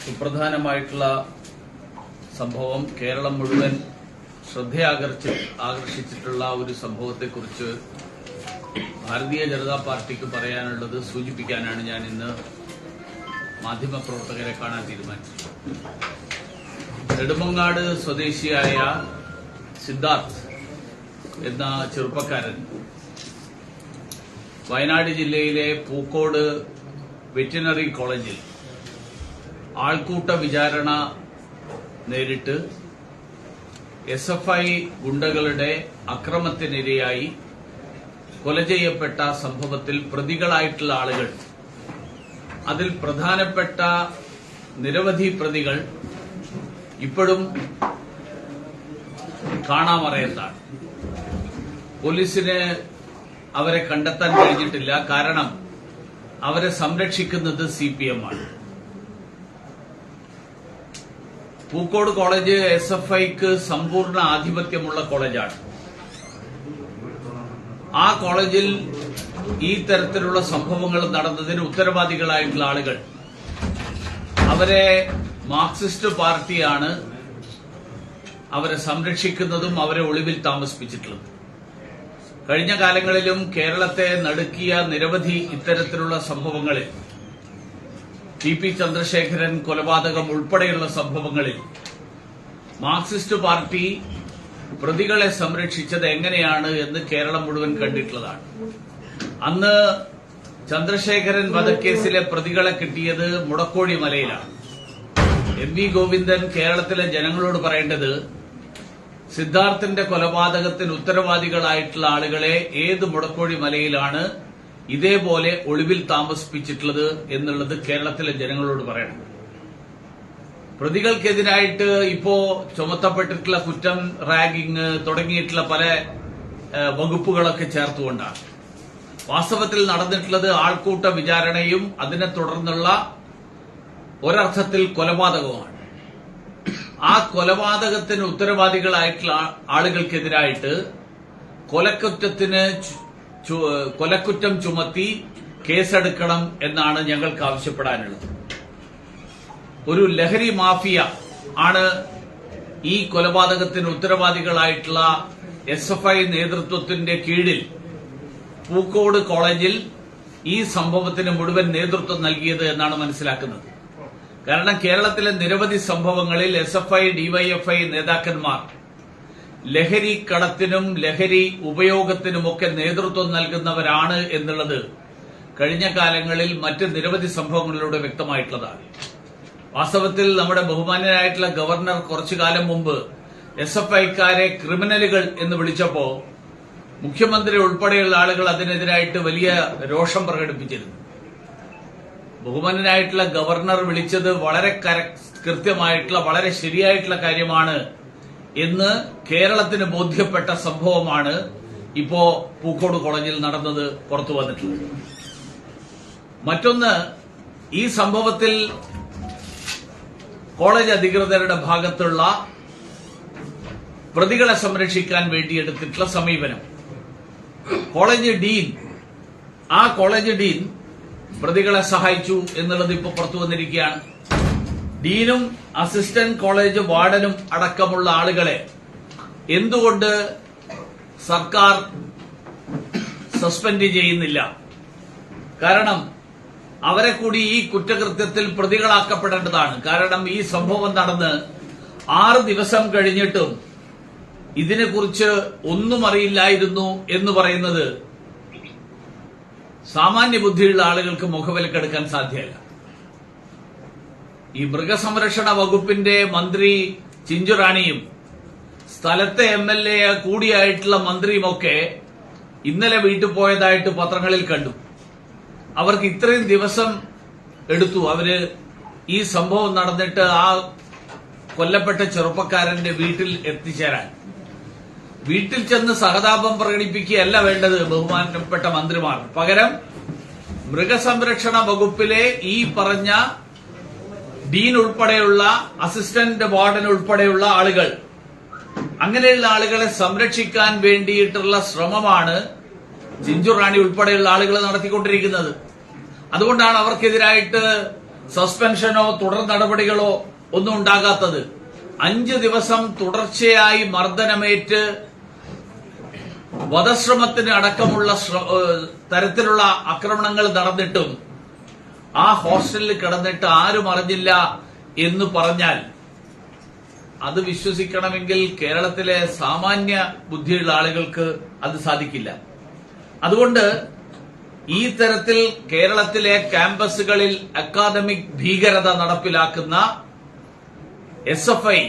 സുപ്രധാനമായിട്ടുള്ള സംഭവം കേരളം മുഴുവൻ ആകർഷിച്ചിട്ടുള്ള ഒരു സംഭവത്തെക്കുറിച്ച് ഭാരതീയ ജനതാ പാർട്ടിക്ക് പറയാനുള്ളത് സൂചിപ്പിക്കാനാണ് ഞാൻ ഇന്ന് മാധ്യമപ്രവർത്തകരെ കാണാൻ തീരുമാനിച്ചത്. നെടുമങ്ങാട് സ്വദേശിയായ സിദ്ധാർത്ഥ് എന്ന ചെറുപ്പക്കാരൻ വയനാട് ജില്ലയിലെ പൂക്കോട് വെറ്റിനറി കോളേജിൽ ആൾക്കൂട്ട വിചാരണ നേരിട്ട് എസ്എഫ്ഐ ഗുണ്ടകളുടെ അക്രമത്തിനിരയായി കൊല ചെയ്യപ്പെട്ട സംഭവത്തിൽ പ്രതികളായിട്ടുള്ള ആളുകൾ, അതിൽ പ്രധാനപ്പെട്ട നിരവധി പ്രതികൾ ഇപ്പോഴും കാണാമറയത്താണ്. പോലീസിന് അവരെ കണ്ടെത്താൻ കഴിഞ്ഞിട്ടില്ല. കാരണം അവരെ സംരക്ഷിക്കുന്നത് സിപിഎം ആണ്. പൂക്കോട് കോളേജ് എസ്എഫ്ഐക്ക് സമ്പൂർണ്ണ ആധിപത്യമുള്ള കോളേജാണ്. ആ കോളേജിൽ ഈ തരത്തിലുള്ള സംഭവങ്ങൾ നടന്നതിന് ഉത്തരവാദികളായിട്ടുള്ള ആളുകൾ, അവരെ മാർക്സിസ്റ്റ് പാർട്ടിയാണ് അവരെ സംരക്ഷിക്കുന്നതും അവരെ ഒളിവിൽ താമസിപ്പിച്ചിട്ടുള്ളത്. കഴിഞ്ഞ കാലങ്ങളിലും കേരളത്തെ നടുക്കിയ നിരവധി ഇത്തരത്തിലുള്ള സംഭവങ്ങളിൽ, ടി.പി. ചന്ദ്രശേഖരൻ കൊലപാതകം ഉൾപ്പെടെയുള്ള സംഭവങ്ങളിൽ മാർക്സിസ്റ്റ് പാർട്ടി പ്രതികളെ സംരക്ഷിച്ചത് എങ്ങനെയാണ് എന്ന് കേരളം മുഴുവൻ കണ്ടിട്ടുള്ളതാണ്. അന്ന് ചന്ദ്രശേഖരൻ വധക്കേസിലെ പ്രതികളെ കിട്ടിയത് മുടക്കോഴി മലയിലാണ്. എം.വി. ഗോവിന്ദൻ കേരളത്തിലെ ജനങ്ങളോട് പറയേണ്ടത്, സിദ്ധാർത്ഥിന്റെ കൊലപാതകത്തിന് ഉത്തരവാദികളായിട്ടുള്ള ആളുകളെ ഏത് മുടക്കോഴി മലയിലാണ് ഇതേപോലെ ഒളിവിൽ താമസിപ്പിച്ചിട്ടുള്ളത് എന്നുള്ളത് കേരളത്തിലെ ജനങ്ങളോട് പറയണം. പ്രതികൾക്കെതിരായിട്ട് ഇപ്പോ ചുമത്തപ്പെട്ടിട്ടുള്ള കുറ്റം, റാഗിംഗ് തുടങ്ങിയിട്ടുള്ള പല വകുപ്പുകളൊക്കെ ചേർത്തുകൊണ്ടാണ്. വാസ്തവത്തിൽ നടന്നിട്ടുള്ളത് ആൾക്കൂട്ട വിചാരണയും അതിനെ തുടർന്നുള്ള ഒരർത്ഥത്തിൽ കൊലപാതകവുമാണ്. ആ കൊലപാതകത്തിന് ഉത്തരവാദികളായിട്ടുള്ള ആളുകൾക്കെതിരായിട്ട് കൊലക്കുറ്റം ചുമത്തി കേസെടുക്കണം എന്നാണ് ഞങ്ങൾക്ക് ആവശ്യപ്പെടാനുള്ളത്. ഒരു ലഹരി മാഫിയ ആണ് ഈ കൊലപാതകത്തിന് ഉത്തരവാദികളായിട്ടുള്ള എസ്എഫ്ഐ നേതൃത്വത്തിന്റെ കീഴിൽ പൂക്കോട് കോളേജിൽ ഈ സംഭവത്തിന് മുഴുവൻ നേതൃത്വം നൽകിയത് എന്നാണ് മനസ്സിലാക്കുന്നത്. കാരണം കേരളത്തിലെ നിരവധി സംഭവങ്ങളിൽ എസ്എഫ്ഐ, ഡിവൈഎഫ്ഐ നേതാക്കന്മാർ ലഹരി കടത്തിനും ലഹരി ഉപയോഗത്തിനുമൊക്കെ നേതൃത്വം നൽകുന്നവരാണ് എന്നുള്ളത് കഴിഞ്ഞ കാലങ്ങളിൽ മറ്റ് നിരവധി സംഭവങ്ങളിലൂടെ വ്യക്തമായിട്ടുള്ളതാണ്. വാസ്തവത്തിൽ നമ്മുടെ ബഹുമാന്യനായിട്ടുള്ള ഗവർണർ കുറച്ചു കാലം മുമ്പ് എസ്എഫ്ഐക്കാരെ ക്രിമിനലുകൾ എന്ന് വിളിച്ചപ്പോ മുഖ്യമന്ത്രി ഉൾപ്പെടെയുള്ള ആളുകൾ അതിനെതിരായിട്ട് വലിയ രോഷം പ്രകടിപ്പിച്ചിരുന്നു. ബഹുമാന്യനായിട്ടുള്ള ഗവർണർ വിളിച്ചത് വളരെ കൃത്യമായിട്ടുള്ള, വളരെ ശരിയായിട്ടുള്ള കാര്യമാണ് എന്ന് കേരളത്തിന് ബോധ്യപ്പെട്ട സംഭവമാണ് ഇപ്പോ പൂക്കോട് കോളേജിൽ നടന്നത് പുറത്തു വന്നിട്ടുള്ളത്. മറ്റൊന്ന്, ഈ സംഭവത്തിൽ കോളേജ് അധികൃതരുടെ ഭാഗത്തുള്ള പ്രതികളെ സംരക്ഷിക്കാൻ വേണ്ടി എടുത്തിട്ടുള്ള സമീപനം. കോളേജ് ഡീൻ പ്രതികളെ സഹായിച്ചു എന്നുള്ളത് ഇപ്പോൾ പുറത്തു വന്നിരിക്കുകയാണ്. ഡീനും അസിസ്റ്റന്റ് കോളേജ് വാർഡനും അടക്കമുള്ള ആളുകളെ എന്തുകൊണ്ട് സർക്കാർ സസ്പെൻഡ് ചെയ്യുന്നില്ല? കാരണം അവരെ കൂടി ഈ കുറ്റകൃത്യത്തിൽ പ്രതികളാക്കപ്പെടേണ്ടതാണ്. കാരണം ഈ സംഭവം നടന്ന് 6 ദിവസം കഴിഞ്ഞിട്ടും ഇതിനെക്കുറിച്ച് ഒന്നും അറിയില്ലായിരുന്നു എന്ന് പറയുന്നത് സാമാന്യ ബുദ്ധിയുള്ള ആളുകൾക്ക് മുഖവിലക്കെടുക്കാൻ സാധ്യമല്ല. ഈ മൃഗസംരക്ഷണ വകുപ്പിന്റെ മന്ത്രി ചിഞ്ചുറാണിയും സ്ഥലത്തെ എംഎൽഎ കൂടിയായിട്ടുള്ള മന്ത്രിയുമൊക്കെ ഇന്നലെ വീട്ടിൽ പോയതായിട്ട് പത്രങ്ങളിൽ കണ്ടു. അവർക്ക് ഇത്രയും ദിവസം എടുത്തു അവര് ഈ സംഭവം നടന്നിട്ട് ആ കൊല്ലപ്പെട്ട ചെറുപ്പക്കാരന്റെ വീട്ടിൽ എത്തിച്ചേരാൻ. വീട്ടിൽ ചെന്ന് സഹതാപം പ്രകടിപ്പിക്കുകയല്ല വേണ്ടത് ബഹുമാനപ്പെട്ട മന്ത്രിമാർ. പകരം മൃഗസംരക്ഷണ വകുപ്പിലെ ഈ പറഞ്ഞ ഡീൻ ഉൾപ്പെടെയുള്ള അസിസ്റ്റന്റ് വാർഡൻ ഉൾപ്പെടെയുള്ള ആളുകൾ, അങ്ങനെയുള്ള ആളുകളെ സംരക്ഷിക്കാൻ വേണ്ടിയിട്ടുള്ള ശ്രമമാണ് ചിഞ്ചുറാണി ഉൾപ്പെടെയുള്ള ആളുകൾ നടത്തിക്കൊണ്ടിരിക്കുന്നത്. അതുകൊണ്ടാണ് അവർക്കെതിരായിട്ട് സസ്പെൻഷനോ തുടർ നടപടികളോ ഒന്നും ഉണ്ടാകാത്തത്? 5 ദിവസം തുടർച്ചയായി മർദ്ദനമേറ്റ് വധശ്രമത്തിന് അടക്കമുള്ള തരത്തിലുള്ള ആക്രമണങ്ങൾ നടന്നിട്ടും ആ ഹോസ്റ്റലിൽ കിടന്നിട്ട് ആരും അറിഞ്ഞില്ല എന്ന് പറഞ്ഞാൽ അത് വിശ്വസിക്കണമെങ്കിൽ കേരളത്തിലെ സാമാന്യ ബുദ്ധിയുള്ള ആളുകൾക്ക് അത് സാധിക്കില്ല. അതുകൊണ്ട് ഈ തരത്തിൽ കേരളത്തിലെ ക്യാമ്പസുകളിൽ അക്കാദമിക് ഭീകരത നടപ്പിലാക്കുന്ന SFI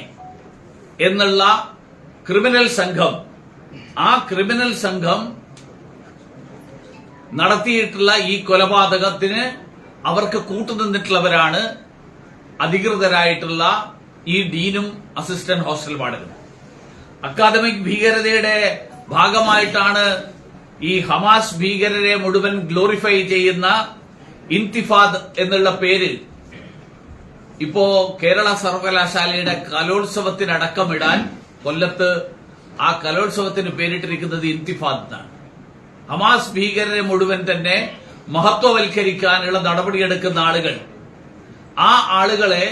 എന്നുള്ള ക്രിമിനൽ സംഘം, ആ ക്രിമിനൽ സംഘം നടത്തിയിട്ടുള്ള ഈ കൊലപാതകത്തിന് അവർക്ക് കൂട്ടുനിന്നിട്ടുള്ളവരാണ് അധികൃതരായിട്ടുള്ള ഈ ഡീനും അസിസ്റ്റന്റ് ഹോസ്റ്റൽ വാർഡനും. അക്കാദമിക് ഭീകരതയുടെ ഭാഗമായിട്ടാണ് ഈ ഹമാസ് ഭീകരരെ മുഴുവൻ ഗ്ലോറിഫൈ ചെയ്യുന്ന ഇന്തിഫാദ് എന്നുള്ള പേര് ഇപ്പോ കേരള സർവകലാശാലയുടെ കലോത്സവത്തിനടക്കമിടാൻ കൊല്ലത്ത് ആ കലോത്സവത്തിന് പേരിട്ടിരിക്കുന്നത് ഇന്തിഫാദ് എന്നാണ്. ഹമാസ് ഭീകരരെ മുഴുവൻ തന്നെ മഹത്വവൽക്കരിക്കാനുള്ള നടപടിയെടുക്കുന്ന ആളുകൾ, ആ ആളുകളെ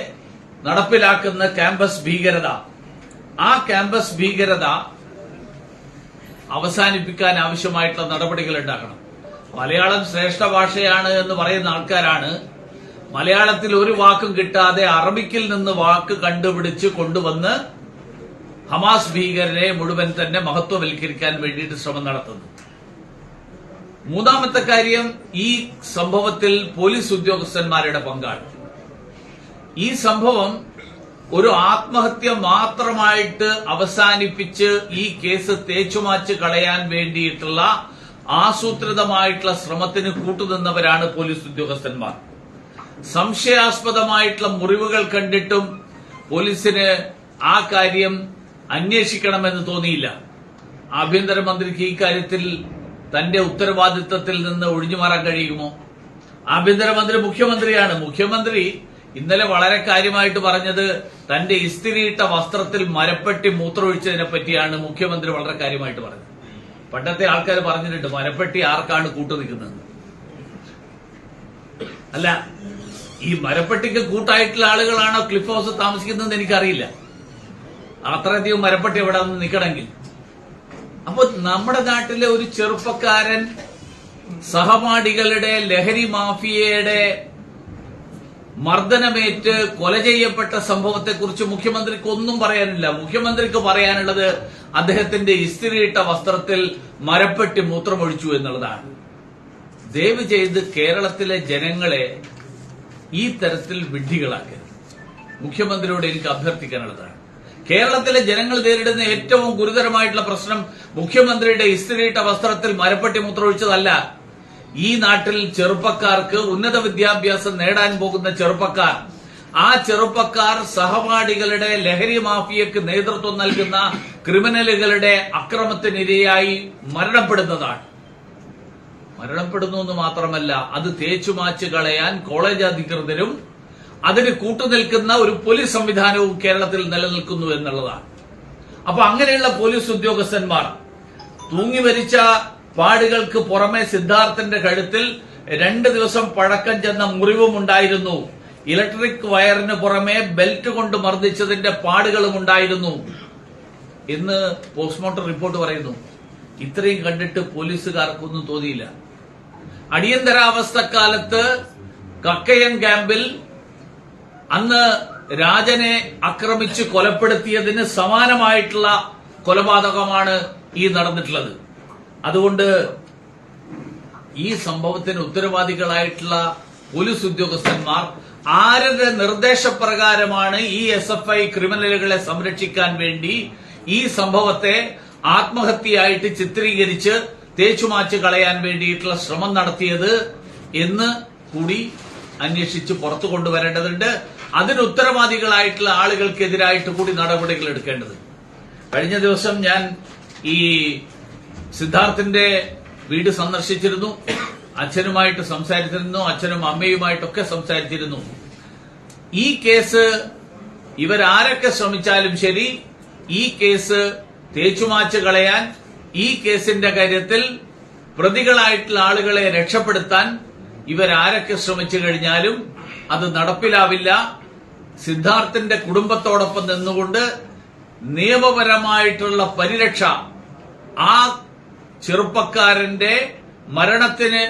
നടപ്പിലാക്കുന്ന ക്യാമ്പസ് ഭീകരത, ആ ക്യാമ്പസ് ഭീകരത അവസാനിപ്പിക്കാൻ ആവശ്യമായിട്ടുള്ള നടപടികൾ ഉണ്ടാക്കണം. മലയാളം ശ്രേഷ്ഠ ഭാഷയാണ് എന്ന് പറയുന്ന ആൾക്കാരാണ് മലയാളത്തിൽ ഒരു വാക്കും കിട്ടാതെ അറബിക്കിൽ നിന്ന് വാക്ക് കണ്ടുപിടിച്ച് കൊണ്ടുവന്ന് ഹമാസ് ഭീകരരെ മുഴുവൻ തന്നെ മഹത്വവൽക്കരിക്കാൻ വേണ്ടിയിട്ട് ശ്രമം നടത്തുന്നു. മൂന്നാമത്തെ കാര്യം, ഈ സംഭവത്തിൽ പോലീസ് ഉദ്യോഗസ്ഥന്മാരുടെ പങ്കാണ്. ഈ സംഭവം ഒരു ആത്മഹത്യ മാത്രമായിട്ട് അവസാനിപ്പിച്ച് ഈ കേസ് തേച്ചുമാച്ച് കളയാൻ വേണ്ടിയിട്ടുള്ള ആസൂത്രിതമായിട്ടുള്ള ശ്രമത്തിന് കൂട്ടുനിന്നവരാണ് പോലീസ് ഉദ്യോഗസ്ഥന്മാർ. സംശയാസ്പദമായിട്ടുള്ള മുറിവുകൾ കണ്ടിട്ടും പോലീസിന് ആ കാര്യം അന്വേഷിക്കണമെന്ന് തോന്നിയില്ല. ആഭ്യന്തരമന്ത്രിക്ക് ഈ കാര്യത്തിൽ തന്റെ ഉത്തരവാദിത്തത്തിൽ നിന്ന് ഒഴിഞ്ഞുമാറാൻ കഴിയുമോ? ആഭ്യന്തരമന്ത്രി മുഖ്യമന്ത്രിയാണ്. മുഖ്യമന്ത്രി ഇന്നലെ വളരെ കാര്യമായിട്ട് പറഞ്ഞത് തന്റെ ഇസ്തിരിയിട്ട വസ്ത്രത്തിൽ മരപ്പെട്ടി മൂത്രമൊഴിച്ചതിനെ പറ്റിയാണ് മുഖ്യമന്ത്രി വളരെ കാര്യമായിട്ട് പറഞ്ഞത്. പണ്ടത്തെ ആൾക്കാർ പറഞ്ഞിട്ടുണ്ട് മരപ്പെട്ടി ആർക്കാണ് കൂട്ടുനിൽക്കുന്നത്. അല്ല, ഈ മരപ്പെട്ടിക്ക് കൂട്ടായിട്ടുള്ള ആളുകളാണോ ക്ലിഫ് ഹൗസ് താമസിക്കുന്നതെന്ന് എനിക്കറിയില്ല. അത്രയധികം മരപ്പെട്ടി എവിടെ നിന്ന് നിൽക്കണമെങ്കിൽ. അപ്പൊ നമ്മുടെ നാട്ടിലെ ഒരു ചെറുപ്പക്കാരൻ സഹപാഠികളുടെ ലഹരി മാഫിയയുടെ മർദ്ദനമേറ്റ് കൊല ചെയ്യപ്പെട്ട സംഭവത്തെക്കുറിച്ച് മുഖ്യമന്ത്രിക്ക് ഒന്നും പറയാനില്ല. മുഖ്യമന്ത്രിക്ക് പറയാനുള്ളത് അദ്ദേഹത്തിന്റെ ഇസ്തിരിയിട്ട വസ്ത്രത്തിൽ മരപ്പെട്ടി മൂത്രമൊഴിച്ചു എന്നുള്ളതാണ്. ദയവ് ചെയ്ത് കേരളത്തിലെ ജനങ്ങളെ ഈ തരത്തിൽ വിഡ്ഢികളാക്കരുത്. മുഖ്യമന്ത്രിയോട് എനിക്ക് അഭ്യർത്ഥിക്കാനുള്ളതാണ്. കേരളത്തിലെ ജനങ്ങൾ നേരിടുന്ന ഏറ്റവും ഗുരുതരമായിട്ടുള്ള പ്രശ്നം മുഖ്യമന്ത്രിയുടെ ഇസ്തിരിയിട്ട വസ്ത്രത്തിൽ മരപ്പെട്ടി മൂത്രമൊഴിച്ചതല്ല. ഈ നാട്ടിൽ ചെറുപ്പക്കാർക്ക് ഉന്നത വിദ്യാഭ്യാസം നേടാൻ പോകുന്ന ചെറുപ്പക്കാർ, ആ ചെറുപ്പക്കാർ സഹപാഠികളുടെ ലഹരി മാഫിയക്ക് നേതൃത്വം നൽകുന്ന ക്രിമിനലുകളുടെ അക്രമത്തിനിരയായി മരണപ്പെടുന്നതാണ്. മരണപ്പെടുന്നു എന്ന് മാത്രമല്ല, അത് തേച്ചുമാച്ച് കളയാൻ കോളേജ് അധികൃതരും അതിന് കൂട്ടുനിൽക്കുന്ന ഒരു പോലീസ് സംവിധാനവും കേരളത്തിൽ നിലനിൽക്കുന്നു എന്നുള്ളതാണ്. അപ്പൊ അങ്ങനെയുള്ള പോലീസ് ഉദ്യോഗസ്ഥന്മാർ തൂങ്ങിമരിച്ച പാടുകൾക്ക് പുറമെ സിദ്ധാർത്ഥന്റെ കഴുത്തിൽ 2 ദിവസം പഴക്കം ചെന്ന മുറിവുമുണ്ടായിരുന്നു. ഇലക്ട്രിക് വയറിന് പുറമെ ബെൽറ്റ് കൊണ്ട് മർദ്ദിച്ചതിന്റെ പാടുകളും ഉണ്ടായിരുന്നു എന്ന് പോസ്റ്റ്മോർട്ടം റിപ്പോർട്ട് പറയുന്നു. ഇത്രയും കണ്ടിട്ട് പോലീസുകാർക്കൊന്നും തോന്നിയില്ല. അടിയന്തരാവസ്ഥക്കാലത്ത് കക്കയം ക്യാമ്പിൽ അന്ന് രാജനെ ആക്രമിച്ച് കൊലപ്പെടുത്തിയതിന് സമാനമായിട്ടുള്ള കൊലപാതകമാണ് ഈ നടന്നിട്ടുള്ളത്. അതുകൊണ്ട് ഈ സംഭവത്തിന് ഉത്തരവാദികളായിട്ടുള്ള പോലീസ് ഉദ്യോഗസ്ഥന്മാർ ആരുടെ നിർദ്ദേശപ്രകാരമാണ് ഈ SFI ക്രിമിനലുകളെ സംരക്ഷിക്കാൻ വേണ്ടി ഈ സംഭവത്തെ ആത്മഹത്യയായിട്ട് ചിത്രീകരിച്ച് തേച്ചുമാച്ച് കളയാൻ വേണ്ടിയിട്ടുള്ള ശ്രമം നടത്തിയത് എന്ന് കൂടി അന്വേഷിച്ച് പുറത്തു കൊണ്ടുവരേണ്ടതുണ്ട്. അതിന് ഉത്തരവാദികളായിട്ടുള്ള ആളുകൾക്കെതിരായിട്ട് കൂടി നടപടികൾ എടുക്കേണ്ടത്. കഴിഞ്ഞ ദിവസം ഞാൻ ഈ സിദ്ധാർത്ഥിന്റെ വീട് സന്ദർശിച്ചിരുന്നു. അച്ഛനുമായിട്ട് സംസാരിച്ചിരുന്നു. അച്ഛനും അമ്മയുമായിട്ടൊക്കെ സംസാരിച്ചിരുന്നു. ഈ കേസ് ഇവരാരൊക്കെ ശ്രമിച്ചാലും ശരി, ഈ കേസ് തേച്ചുമാച്ച് കളയാൻ, ഈ കേസിന്റെ കാര്യത്തിൽ പ്രതികളായിട്ടുള്ള ആളുകളെ രക്ഷപ്പെടുത്താൻ ഇവരാരൊക്കെ ശ്രമിച്ചു കഴിഞ്ഞാലും അത് നടപ്പിലാവില്ല. സിദ്ധാർത്ഥിന്റെ കുടുംബത്തോടൊപ്പം നിന്നുകൊണ്ട് നിയമപരമായിട്ടുള്ള പരിരക്ഷ ആ ചെറുപ്പക്കാരന്റെ മരണത്തിന്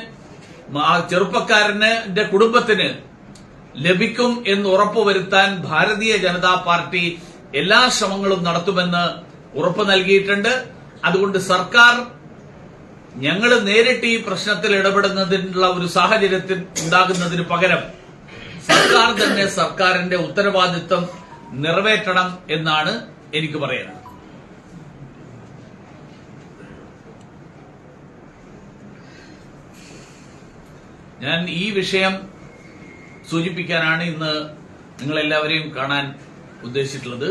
ആ ചെറുപ്പക്കാരന്റെ കുടുംബത്തിന് ലഭിക്കും എന്ന് ഉറപ്പുവരുത്താൻ ഭാരതീയ ജനതാ പാർട്ടി എല്ലാ ശ്രമങ്ങളും നടത്തുമെന്ന് ഉറപ്പ് നൽകിയിട്ടുണ്ട്. അതുകൊണ്ട് സർക്കാർ ഞങ്ങൾ നേരിട്ട് ഈ പ്രശ്നത്തിൽ ഇടപെടുന്നതിനുള്ള ഒരു സാഹചര്യത്തിൽ ഉണ്ടാകുന്നതിന് പകരം സർക്കാർ തന്നെ സർക്കാരിന്റെ ഉത്തരവാദിത്വം നിറവേറ്റണം എന്നാണ് എനിക്ക് പറയുന്നത്. ഞാൻ ഈ വിഷയം സൂചിപ്പിക്കാനാണ് ഇന്ന് നിങ്ങളെല്ലാവരെയും കാണാൻ ഉദ്ദേശിച്ചിട്ടുള്ളത്.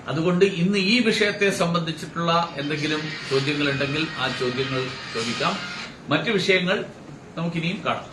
അതുകൊണ്ട് ഇന്ന് ഈ വിഷയത്തെ സംബന്ധിച്ചിട്ടുള്ള എന്തെങ്കിലും ചോദ്യങ്ങളുണ്ടെങ്കിൽ ആ ചോദ്യങ്ങൾ ചോദിക്കാം. മറ്റു വിഷയങ്ങൾ നമുക്കിനിയും കാണാം.